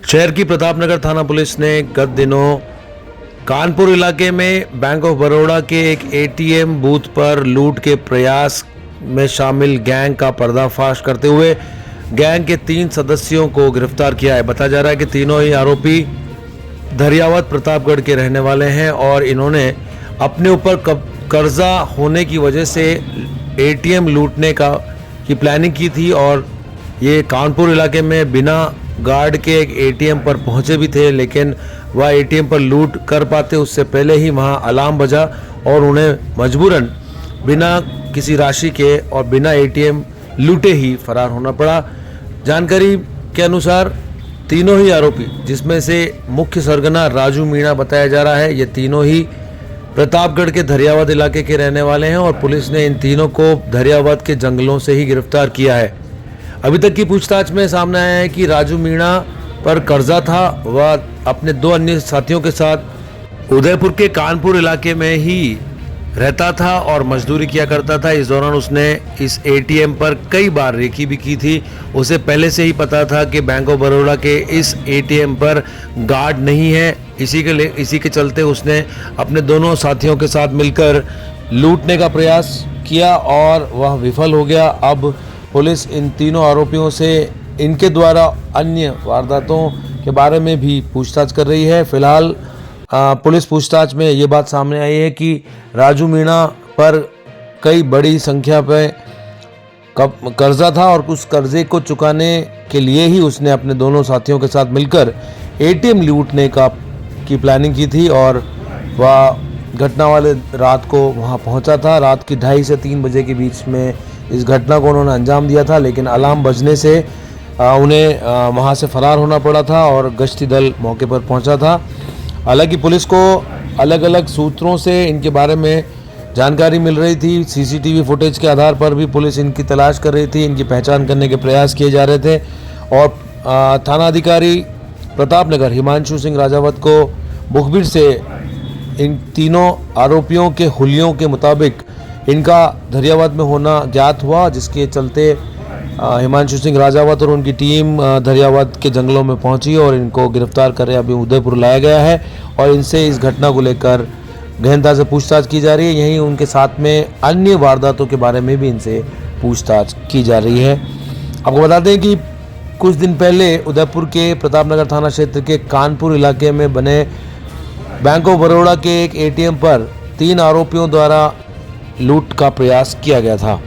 शहर की प्रतापनगर थाना पुलिस ने गत दिनों कानपुर इलाके में बैंक ऑफ बड़ौदा के एक एटीएम बूथ पर लूट के प्रयास में शामिल गैंग का पर्दाफाश करते हुए गैंग के 3 सदस्यों को गिरफ्तार किया है। बताया जा रहा है कि तीनों ही आरोपी धरियावत प्रतापगढ़ के रहने वाले हैं और इन्होंने अपने ऊपर कर्जा होने की वजह से एटीएम लूटने की प्लानिंग की थी और ये कानपुर इलाके में बिना गार्ड के एक एटीएम पर पहुंचे भी थे, लेकिन वह एटीएम पर लूट कर पाते उससे पहले ही वहां अलार्म बजा और उन्हें मजबूरन बिना किसी राशि के और बिना एटीएम लूटे ही फरार होना पड़ा। जानकारी के अनुसार तीनों ही आरोपी, जिसमें से मुख्य सरगना राजू मीणा बताया जा रहा है, ये तीनों ही प्रतापगढ़ के धरियावत इलाके के रहने वाले हैं और पुलिस ने इन तीनों को धरियावत के जंगलों से ही गिरफ्तार किया है। अभी तक की पूछताछ में सामने आया है कि राजू मीणा पर कर्जा था। वह अपने 2 अन्य साथियों के साथ उदयपुर के कानपुर इलाके में ही रहता था और मजदूरी किया करता था। इस दौरान उसने इस एटीएम पर कई बार रेकी भी की थी। उसे पहले से ही पता था कि बैंक ऑफ बड़ौदा के इस एटीएम पर गार्ड नहीं है। इसी के चलते उसने अपने दोनों साथियों के साथ मिलकर लूटने का प्रयास किया और वह विफल हो गया। अब पुलिस इन तीनों आरोपियों से इनके द्वारा अन्य वारदातों के बारे में भी पूछताछ कर रही है। फिलहाल पुलिस पूछताछ में ये बात सामने आई है कि राजू मीणा पर कई बड़ी संख्या पे कर्जा था और उस कर्जे को चुकाने के लिए ही उसने अपने दोनों साथियों के साथ मिलकर एटीएम लूटने की प्लानिंग की थी और वह घटना वाले रात को वहां पहुंचा था। रात की 2:30 से 3 बजे के बीच में इस घटना को उन्होंने अंजाम दिया था, लेकिन अलार्म बजने से उन्हें वहां से फरार होना पड़ा था और गश्ती दल मौके पर पहुंचा था। हालांकि पुलिस को अलग अलग सूत्रों से इनके बारे में जानकारी मिल रही थी। सीसीटीवी फुटेज के आधार पर भी पुलिस इनकी तलाश कर रही थी, इनकी पहचान करने के प्रयास किए जा रहे थे और थाना अधिकारी प्रतापनगर हिमांशु सिंह राजावत को मुखबिर से इन तीनों आरोपियों के हुलियों के मुताबिक इनका धरियावत में होना ज्ञात हुआ, जिसके चलते हिमांशु सिंह राजावत और उनकी टीम धरियावत के जंगलों में पहुंची और इनको गिरफ्तार कर अभी उदयपुर लाया गया है और इनसे इस घटना को लेकर गहनता से पूछताछ की जा रही है। यहीं उनके साथ में अन्य वारदातों के बारे में भी इनसे पूछताछ की जा रही है। आपको बता दें कि कुछ दिन पहले उदयपुर के प्रतापनगर थाना क्षेत्र के कानपुर इलाके में बने बैंक ऑफ बड़ौदा के एक एटीएम पर 3 आरोपियों द्वारा लूट का प्रयास किया गया था।